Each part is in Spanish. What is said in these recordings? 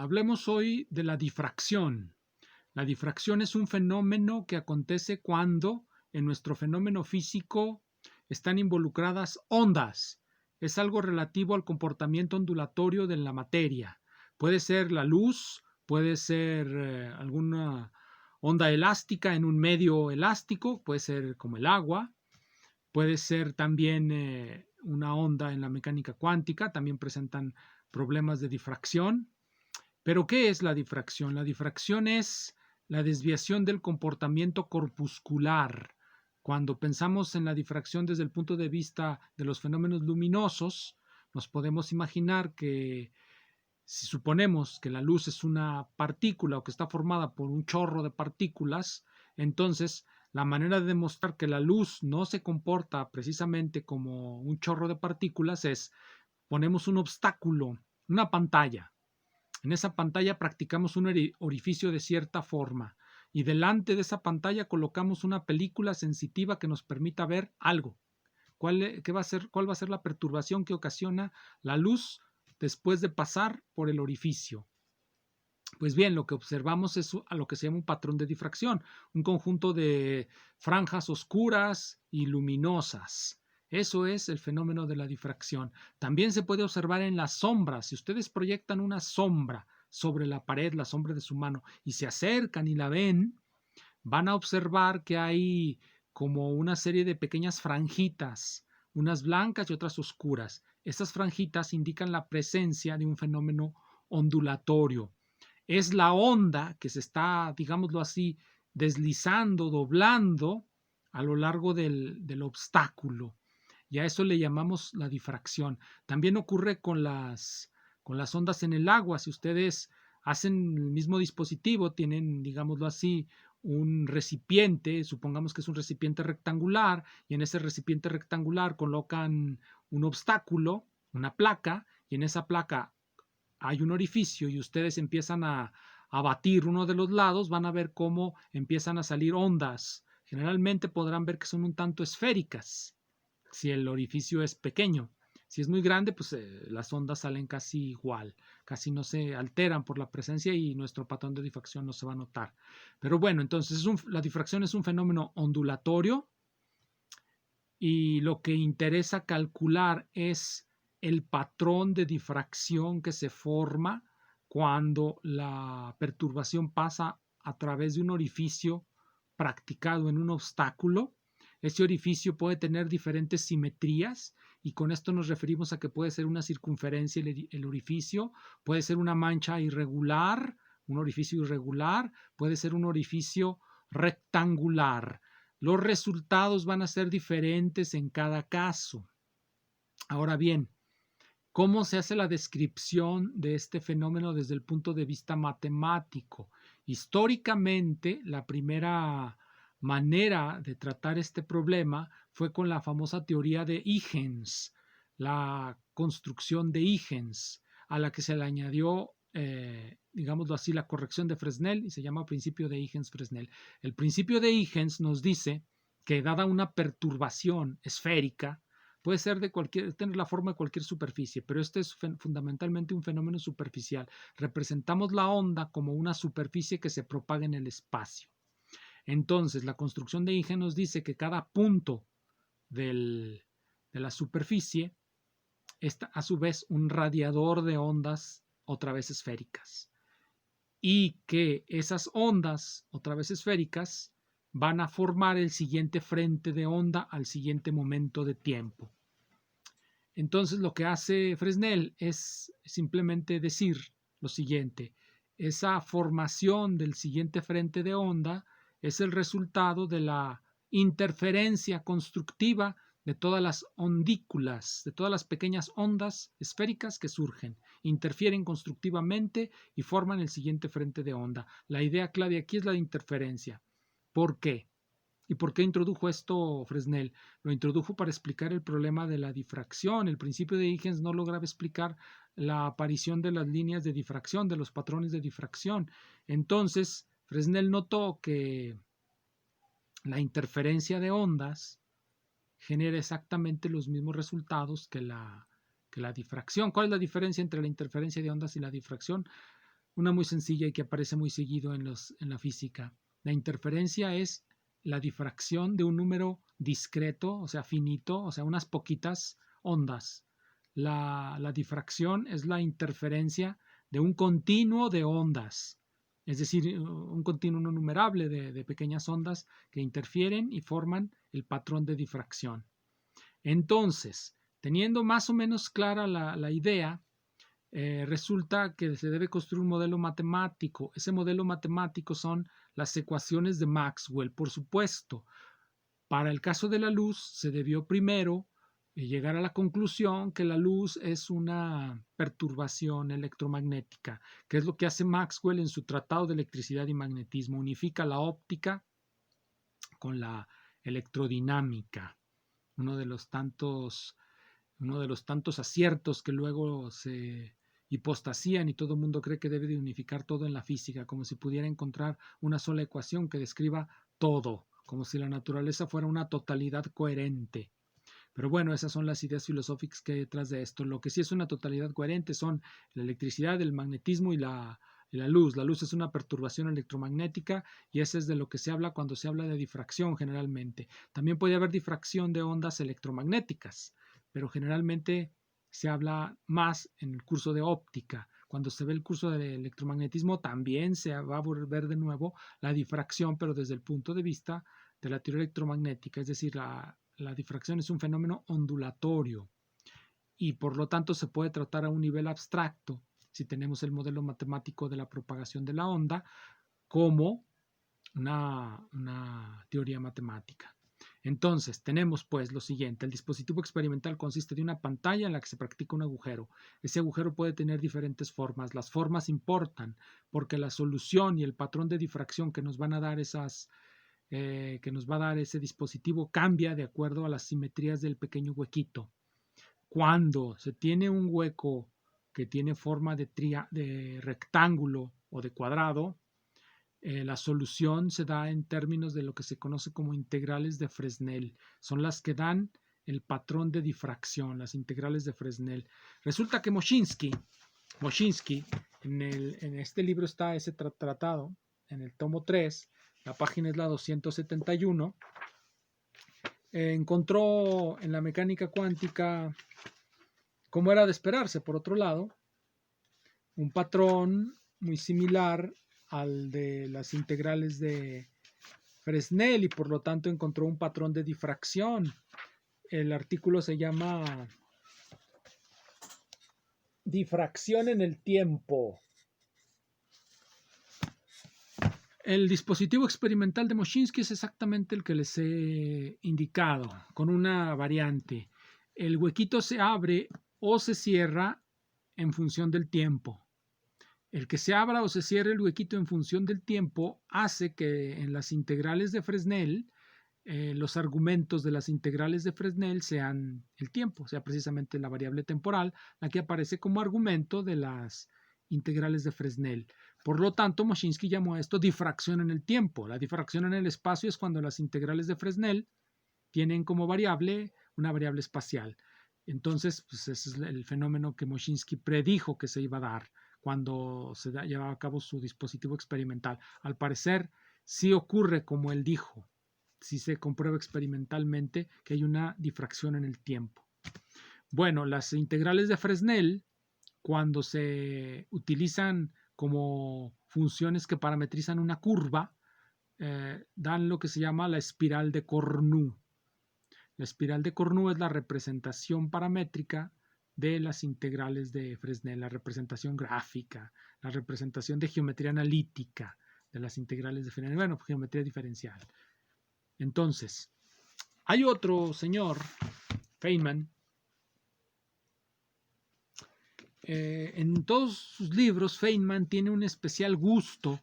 Hablemos hoy de la difracción. La difracción es un fenómeno que acontece cuando en nuestro fenómeno físico están involucradas ondas. Es algo relativo al comportamiento ondulatorio de la materia. Puede ser la luz, puede ser alguna onda elástica en un medio elástico, puede ser como el agua, puede ser también una onda en la mecánica cuántica, también presentan problemas de difracción. Pero ¿qué es la difracción? La difracción es la desviación del comportamiento corpuscular. Cuando pensamos en la difracción desde el punto de vista de los fenómenos luminosos, nos podemos imaginar que si suponemos que la luz es una partícula o que está formada por un chorro de partículas, entonces la manera de demostrar que la luz no se comporta precisamente como un chorro de partículas es ponemos un obstáculo, una pantalla. En esa pantalla practicamos un orificio de cierta forma y delante de esa pantalla colocamos una película sensitiva que nos permita ver algo. ¿Cuál va a ser la perturbación que ocasiona la luz después de pasar por el orificio? Pues bien, lo que observamos es a lo que se llama un patrón de difracción, un conjunto de franjas oscuras y luminosas. Eso es el fenómeno de la difracción. También se puede observar en las sombras. Si ustedes proyectan una sombra sobre la pared, la sombra de su mano, y se acercan y la ven, van a observar que hay como una serie de pequeñas franjitas, unas blancas y otras oscuras. Estas franjitas indican la presencia de un fenómeno ondulatorio. Es la onda que se está, digámoslo así, deslizando, doblando a lo largo del obstáculo. Y a eso le llamamos la difracción. También ocurre con las ondas en el agua. Si ustedes hacen el mismo dispositivo, tienen, digámoslo así, un recipiente, supongamos que es un recipiente rectangular, y en ese recipiente rectangular colocan un obstáculo, una placa, y en esa placa hay un orificio y ustedes empiezan a batir uno de los lados, van a ver cómo empiezan a salir ondas. Generalmente podrán ver que son un tanto esféricas si el orificio es pequeño. Si es muy grande, pues las ondas salen casi igual, casi no se alteran por la presencia y nuestro patrón de difracción no se va a notar. Pero bueno, entonces la difracción es un fenómeno ondulatorio y lo que interesa calcular es el patrón de difracción que se forma cuando la perturbación pasa a través de un orificio practicado en un obstáculo. Ese orificio puede tener diferentes simetrías y con esto nos referimos a que puede ser una circunferencia el orificio, puede ser una mancha irregular, un orificio irregular, puede ser un orificio rectangular. Los resultados van a ser diferentes en cada caso. Ahora bien, ¿cómo se hace la descripción de este fenómeno desde el punto de vista matemático? Históricamente, la primera manera de tratar este problema fue con la famosa teoría de Huygens, la construcción de Huygens, a la que se le añadió, digámoslo así, la corrección de Fresnel y se llama principio de Huygens-Fresnel. El principio de Huygens nos dice que dada una perturbación esférica, puede ser de cualquier, tener la forma de cualquier superficie, pero este es fundamentalmente un fenómeno superficial. Representamos la onda como una superficie que se propaga en el espacio. Entonces, la construcción de Huygens nos dice que cada punto de la superficie es a su vez un radiador de ondas otra vez esféricas y que esas ondas otra vez esféricas van a formar el siguiente frente de onda al siguiente momento de tiempo. Entonces lo que hace Fresnel es simplemente decir lo siguiente: esa formación del siguiente frente de onda es el resultado de la interferencia constructiva de todas las ondículas, de todas las pequeñas ondas esféricas que surgen, interfieren constructivamente y forman el siguiente frente de onda. La idea clave aquí es la interferencia. ¿Por qué? ¿Y por qué introdujo esto Fresnel? Lo introdujo para explicar el problema de la difracción. El principio de Huygens no lograba explicar la aparición de las líneas de difracción, de los patrones de difracción. Entonces, Fresnel notó que la interferencia de ondas genera exactamente los mismos resultados que la difracción. ¿Cuál es la diferencia entre la interferencia de ondas y la difracción? una muy sencilla y que aparece muy seguido en la física. La interferencia es la difracción de un número discreto, o sea, finito, o sea, unas poquitas ondas. La difracción es la interferencia de un continuo de ondas, es decir, un continuo no numerable de pequeñas ondas que interfieren y forman el patrón de difracción. Entonces, teniendo más o menos clara la idea, resulta que se debe construir un modelo matemático. Ese modelo matemático son las ecuaciones de Maxwell, por supuesto. Para el caso de la luz, se debió primero llegar a la conclusión que la luz es una perturbación electromagnética, que es lo que hace Maxwell en su Tratado de Electricidad y Magnetismo. Unifica la óptica con la electrodinámica, uno de los tantos, uno de los tantos aciertos que luego se hipostasían y todo el mundo cree que debe de unificar todo en la física, como si pudiera encontrar una sola ecuación que describa todo, como si la naturaleza fuera una totalidad coherente. Pero bueno, esas son las ideas filosóficas que hay detrás de esto. Lo que sí es una totalidad coherente son la electricidad, el magnetismo y la luz. La luz es una perturbación electromagnética y eso es de lo que se habla cuando se habla de difracción generalmente. También puede haber difracción de ondas electromagnéticas, pero generalmente se habla más en el curso de óptica. Cuando se ve el curso de electromagnetismo también se va a ver de nuevo la difracción, pero desde el punto de vista de la teoría electromagnética, es decir, la difracción es un fenómeno ondulatorio y por lo tanto se puede tratar a un nivel abstracto si tenemos el modelo matemático de la propagación de la onda como una teoría matemática. Entonces, tenemos pues lo siguiente, el dispositivo experimental consiste de una pantalla en la que se practica un agujero. Ese agujero puede tener diferentes formas. Las formas importan porque la solución y el patrón de difracción que nos van a dar que nos va a dar ese dispositivo cambia de acuerdo a las simetrías del pequeño huequito. Cuando se tiene un hueco que tiene forma de rectángulo o de cuadrado, la solución se da en términos de lo que se conoce como integrales de Fresnel. Son las que dan el patrón de difracción, las integrales de Fresnel. Resulta que Moshinsky en este libro está ese tratado, en el tomo 3, la página es la 271, encontró en la mecánica cuántica, como era de esperarse, por otro lado, un patrón muy similar al de las integrales de Fresnel y por lo tanto encontró un patrón de difracción. El artículo se llama Difracción en el tiempo. El dispositivo experimental de Moshinsky es exactamente el que les he indicado, con una variante. El huequito se abre o se cierra en función del tiempo. El que se abra o se cierre el huequito en función del tiempo hace que en las integrales de Fresnel, los argumentos de las integrales de Fresnel sean el tiempo, sea precisamente la variable temporal, la que aparece como argumento de las integrales de Fresnel. Por lo tanto, Moshinsky llamó a esto difracción en el tiempo. La difracción en el espacio es cuando las integrales de Fresnel tienen como variable una variable espacial. Entonces, pues ese es el fenómeno que Moshinsky predijo que se iba a dar cuando se llevaba a cabo su dispositivo experimental. Al parecer, sí ocurre como él dijo, sí se comprueba experimentalmente que hay una difracción en el tiempo. Bueno, las integrales de Fresnel, cuando se utilizan como funciones que parametrizan una curva, dan lo que se llama la espiral de Cornu. La espiral de Cornu es la representación paramétrica de las integrales de Fresnel, la representación gráfica, la representación de geometría analítica de las integrales de Fresnel, bueno, geometría diferencial. Entonces, hay otro señor, Feynman, en todos sus libros, Feynman tiene un especial gusto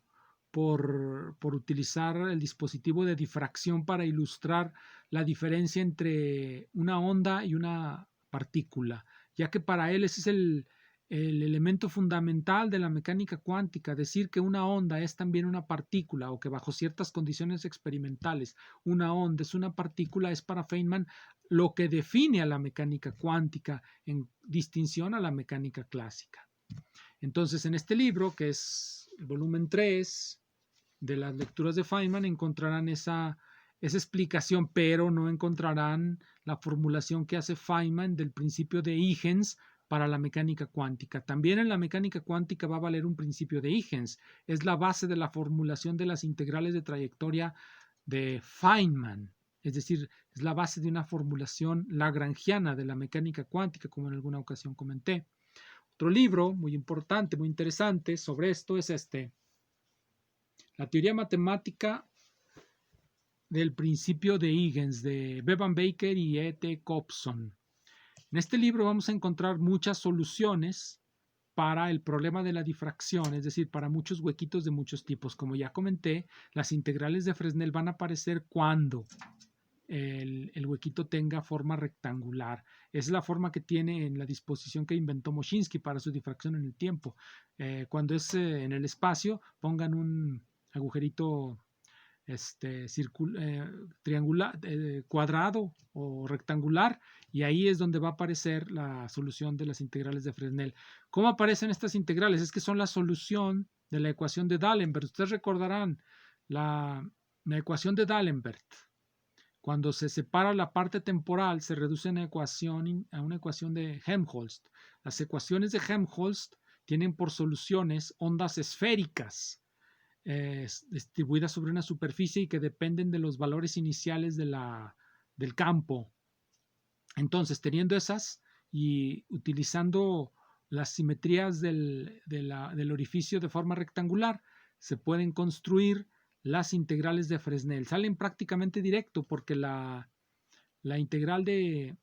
por utilizar el dispositivo de difracción para ilustrar la diferencia entre una onda y una partícula, ya que para él ese es el elemento fundamental de la mecánica cuántica, decir que una onda es también una partícula o que bajo ciertas condiciones experimentales una onda es una partícula es para Feynman lo que define a la mecánica cuántica en distinción a la mecánica clásica. Entonces, en este libro, que es el volumen 3 de las lecturas de Feynman, encontrarán esa explicación, pero no encontrarán la formulación que hace Feynman del principio de Huygens para la mecánica cuántica. También en la mecánica cuántica va a valer un principio de Huygens. Es la base de la formulación de las integrales de trayectoria de Feynman. Es decir, es la base de una formulación lagrangiana de la mecánica cuántica, como en alguna ocasión comenté. Otro libro muy importante, muy interesante sobre esto es La teoría matemática del principio de Huygens, de Bevan Baker y E.T. Cobson. En este libro vamos a encontrar muchas soluciones para el problema de la difracción, es decir, para muchos huequitos de muchos tipos. Como ya comenté, las integrales de Fresnel van a aparecer cuando el huequito tenga forma rectangular. Es la forma que tiene en la disposición que inventó Moshinsky para su difracción en el tiempo. Cuando es en el espacio, pongan un agujerito triangular, cuadrado o rectangular, y ahí es donde va a aparecer la solución de las integrales de Fresnel. ¿Cómo aparecen estas integrales? Es que son la solución de la ecuación de D'Alembert. Ustedes recordarán la ecuación de D'Alembert. Cuando se separa la parte temporal, se reduce a una ecuación de Helmholtz. Las ecuaciones de Helmholtz tienen por soluciones ondas esféricas distribuidas sobre una superficie y que dependen de los valores iniciales del campo. Entonces, teniendo esas y utilizando las simetrías del orificio de forma rectangular, se pueden construir las integrales de Fresnel. Salen prácticamente directo porque la integral de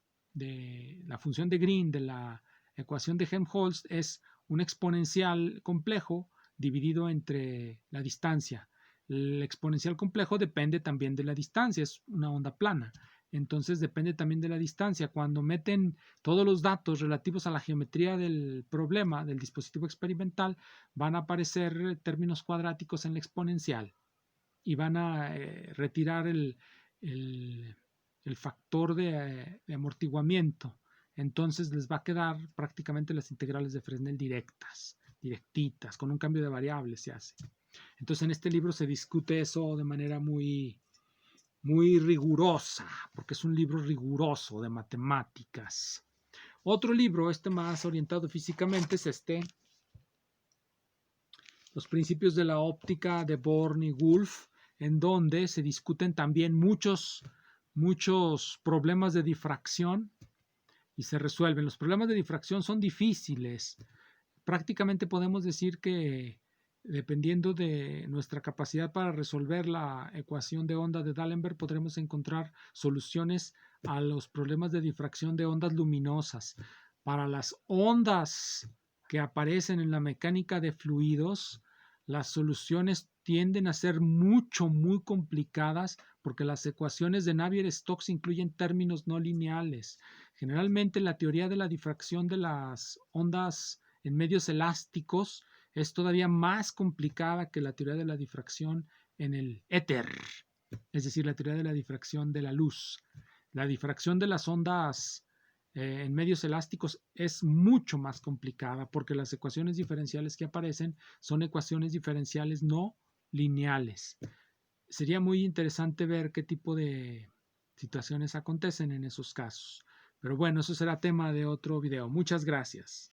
la función de Green de la ecuación de Helmholtz es un exponencial complejo dividido entre la distancia. El exponencial complejo depende también de la distancia, es una onda plana. Entonces depende también de la distancia. Cuando meten todos los datos relativos a la geometría del problema, del dispositivo experimental, van a aparecer términos cuadráticos en la exponencial y van a retirar el factor de amortiguamiento. Entonces les va a quedar prácticamente las integrales de Fresnel directitas, con un cambio de variables se hace. Entonces en este libro se discute eso de manera muy, muy rigurosa, porque es un libro riguroso de matemáticas. Otro libro, más orientado físicamente, es Los principios de la óptica de Born y Wolf, en donde se discuten también muchos problemas de difracción y se resuelven. Los problemas de difracción son difíciles. Prácticamente podemos decir que dependiendo de nuestra capacidad para resolver la ecuación de onda de D'Alembert, podremos encontrar soluciones a los problemas de difracción de ondas luminosas. Para las ondas que aparecen en la mecánica de fluidos, las soluciones tienden a ser muy complicadas porque las ecuaciones de Navier-Stokes incluyen términos no lineales. Generalmente la teoría de la difracción de las ondas en medios elásticos es todavía más complicada que la teoría de la difracción en el éter, es decir, la teoría de la difracción de la luz. La difracción de las ondas en medios elásticos es mucho más complicada porque las ecuaciones diferenciales que aparecen son ecuaciones diferenciales no lineales. Sería muy interesante ver qué tipo de situaciones acontecen en esos casos. Pero bueno, eso será tema de otro video. Muchas gracias.